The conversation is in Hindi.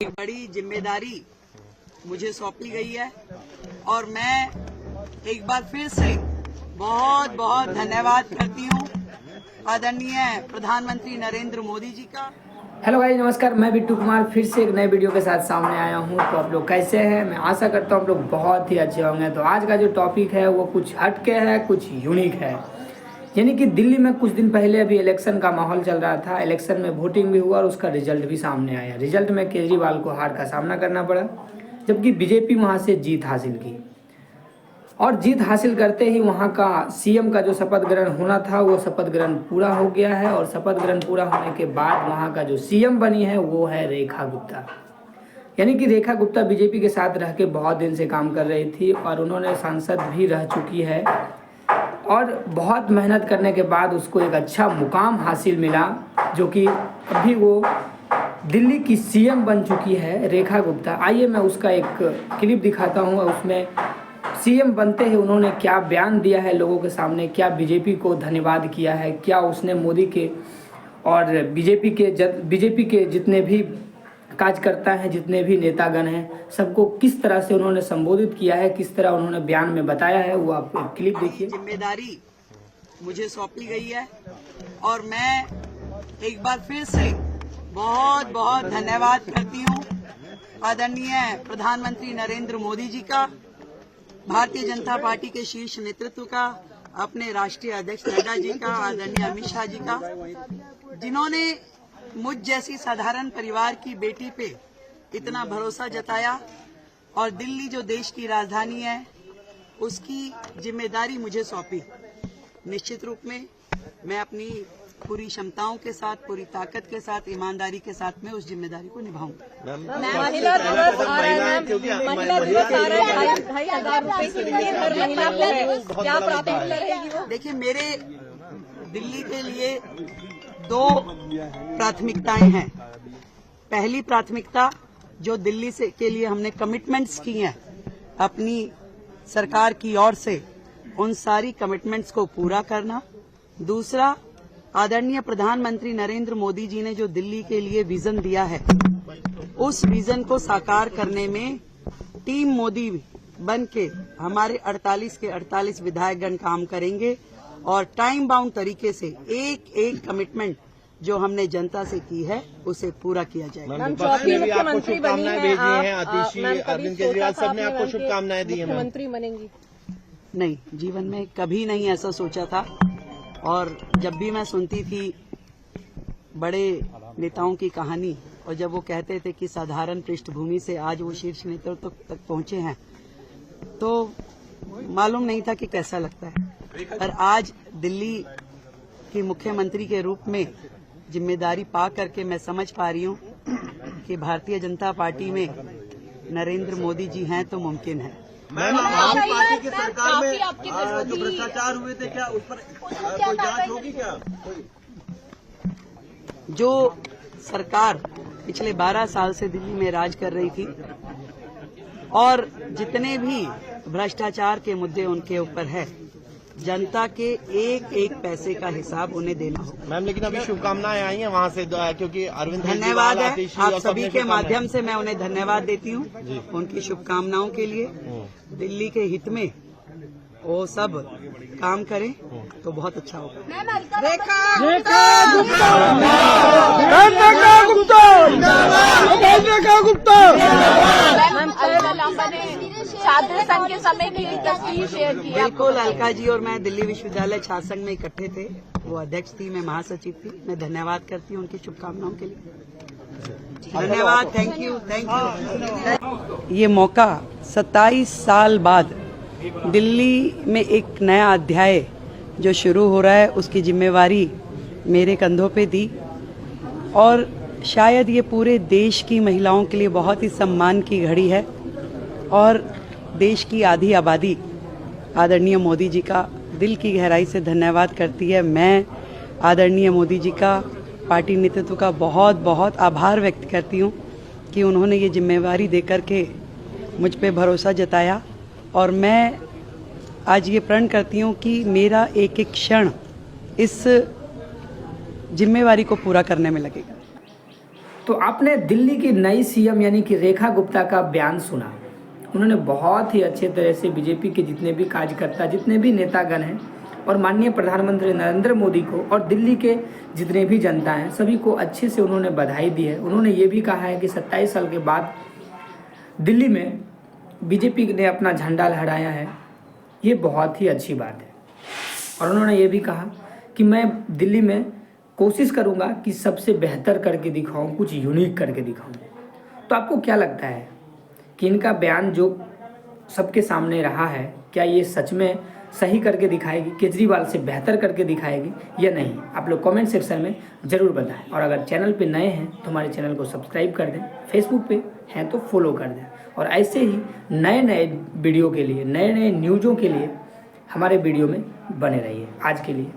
एक बड़ी जिम्मेदारी मुझे सौंपी गई है और मैं एक बार फिर से बहुत बहुत धन्यवाद करती हूँ आदरणीय प्रधानमंत्री नरेंद्र मोदी जी का। हेलो गाइस, नमस्कार। मैं बिट्टू कुमार फिर से एक नए वीडियो के साथ सामने आया हूं। तो आप लोग कैसे हैं? मैं आशा करता हूं आप लोग बहुत ही अच्छे होंगे। तो आज का जो टॉपिक है वो कुछ हटके है, कुछ यूनिक है। यानी कि दिल्ली में कुछ दिन पहले अभी इलेक्शन का माहौल चल रहा था। इलेक्शन में वोटिंग भी हुआ और उसका रिजल्ट भी सामने आया। रिजल्ट में केजरीवाल को हार का सामना करना पड़ा, जबकि बीजेपी वहाँ से जीत हासिल की। और जीत हासिल करते ही वहाँ का सीएम का जो शपथ ग्रहण होना था वो शपथ ग्रहण पूरा हो गया है। और शपथ ग्रहण पूरा होने के बाद वहाँ का जो सीएम बनी है वो है रेखा गुप्ता। यानी कि रेखा गुप्ता बीजेपी के साथ रह के बहुत दिन से काम कर रही थी और उन्होंने सांसद भी रह चुकी है। और बहुत मेहनत करने के बाद उसको एक अच्छा मुकाम हासिल मिला, जो कि अभी वो दिल्ली की सीएम बन चुकी है रेखा गुप्ता। आइए मैं उसका एक क्लिप दिखाता हूँ। उसमें सीएम बनते ही उन्होंने क्या बयान दिया है लोगों के सामने, क्या बीजेपी को धन्यवाद किया है, क्या उसने मोदी के और बीजेपी के जितने भी कार्यकर्ता हैं, जितने भी नेतागण हैं, सबको किस तरह से उन्होंने संबोधित किया है, किस तरह उन्होंने बयान में बताया है, वो आप क्लिप देखिए। जिम्मेदारी मुझे सौंपी गई है और मैं एक बार फिर से बहुत बहुत धन्यवाद करती हूँ आदरणीय प्रधानमंत्री नरेंद्र मोदी जी का, भारतीय जनता पार्टी के शीर्ष नेतृत्व का, अपने राष्ट्रीय अध्यक्ष नड्डा जी का, आदरणीय अमित शाह जी का, जिन्होंने मुझ जैसी साधारण परिवार की बेटी पे इतना भरोसा जताया और दिल्ली जो देश की राजधानी है उसकी जिम्मेदारी मुझे सौंपी। निश्चित रूप में मैं अपनी पूरी क्षमताओं के साथ, पूरी ताकत के साथ, ईमानदारी के साथ में उस जिम्मेदारी को निभाऊंगा। महिला दिवस आ रहा है, महिला दिवस आ रहा है, 2,500 रुपए की हर महिला को क्या प्राथमिकता रहेगी वो? देखिए, मेरे दिल्ली के लिए दो प्राथमिकताएं हैं। पहली प्राथमिकता जो दिल्ली से के लिए हमने कमिटमेंट्स की हैं अपनी सरकार की ओर से, उन सारी कमिटमेंट्स को पूरा करना। दूसरा, आदरणीय प्रधानमंत्री नरेंद्र मोदी जी ने जो दिल्ली के लिए विजन दिया है, उस विजन को साकार करने में टीम मोदी बन के हमारे 48 के 48 विधायकगण काम करेंगे और टाइम बाउंड तरीके से एक एक कमिटमेंट जो हमने जनता से की है उसे पूरा किया जाएगा। मैम, चौथी मुख्यमंत्री बनी है आप, अरविंद केजरीवाल सब ने आपको शुभकामनाएं दी हैं। मुख्यमंत्री बनेंगी? नहीं, जीवन में कभी नहीं ऐसा सोचा था। और जब भी मैं सुनती थी बड़े नेताओं की कहानी और जब वो कहते थे कि साधारण पृष्ठभूमि से आज वो शीर्ष नेतृत्व तक पहुंचे हैं, तो मालूम नहीं था कि कैसा लगता है। पर आज दिल्ली की मुख्यमंत्री के रूप में जिम्मेदारी पा करके मैं समझ पा रही हूँ कि भारतीय जनता पार्टी में नरेंद्र मोदी जी हैं तो मुमकिन है। मैम, आपकी पार्टी की सरकार में जो भ्रष्टाचार हुए थे, क्या उस पर कोई जांच होगी क्या? जो सरकार पिछले 12 साल से दिल्ली में राज कर रही थी और जितने भी भ्रष्टाचार के मुद्दे उनके ऊपर है, जनता के एक एक पैसे का हिसाब उन्हें देना होगा। मैम, लेकिन अभी शुभकामनाएं आई हैं वहाँ से, क्योंकि अरविंद धन्यवाद है आप सभी के माध्यम से मैं उन्हें धन्यवाद देती हूँ उनकी शुभकामनाओं के लिए। दिल्ली के हित में वो सब काम करें तो बहुत अच्छा होगा। छात्र संघ के समय की तस्वीर शेयर की। बिल्कुल, अलका जी और मैं दिल्ली विश्वविद्यालय छात्र संघ में इकट्ठे थे। वो अध्यक्ष थी, मैं महासचिव थी। मैं धन्यवाद करती हूँ उनकी शुभकामनाओं के लिए। धन्यवाद, थैंक यू, थैंक यू। ये मौका 27 साल बाद दिल्ली में एक नया अध्याय जो शुरू हो रहा है उसकी जिम्मेवारी मेरे कंधों पे दी और शायद ये पूरे देश की महिलाओं के लिए बहुत ही सम्मान की घड़ी है और देश की आधी आबादी आदरणीय मोदी जी का दिल की गहराई से धन्यवाद करती है। मैं आदरणीय मोदी जी का, पार्टी नेतृत्व का बहुत बहुत आभार व्यक्त करती हूँ कि उन्होंने ये जिम्मेवारी देकर के मुझ पे भरोसा जताया और मैं आज ये प्रण करती हूँ कि मेरा एक एक क्षण इस जिम्मेवारी को पूरा करने में लगेगा। तो आपने दिल्ली की नई सीएम यानी कि रेखा गुप्ता का बयान सुना। उन्होंने बहुत ही अच्छे तरह से बीजेपी के जितने भी कार्यकर्ता, जितने भी नेतागण हैं और माननीय प्रधानमंत्री नरेंद्र मोदी को और दिल्ली के जितने भी जनता हैं सभी को अच्छे से उन्होंने बधाई दी है। उन्होंने ये भी कहा है कि 27 साल के बाद दिल्ली में बीजेपी ने अपना झंडा लहराया है, ये बहुत ही अच्छी बात है। और उन्होंने ये भी कहा कि मैं दिल्ली में कोशिश करूंगा कि सबसे बेहतर करके दिखाऊं, कुछ यूनिक करके दिखाऊं। तो आपको क्या लगता है कि इनका बयान जो सबके सामने रहा है, क्या ये सच में सही करके दिखाएगी, केजरीवाल से बेहतर करके दिखाएगी या नहीं? आप लोग कमेंट सेक्शन में ज़रूर बताएं। और अगर चैनल पे नए हैं तो हमारे चैनल को सब्सक्राइब कर दें, फेसबुक पे हैं तो फॉलो कर दें। और ऐसे ही नए नए वीडियो के लिए, नए नए न्यूज़ों के लिए हमारे वीडियो में बने रहिए। आज के लिए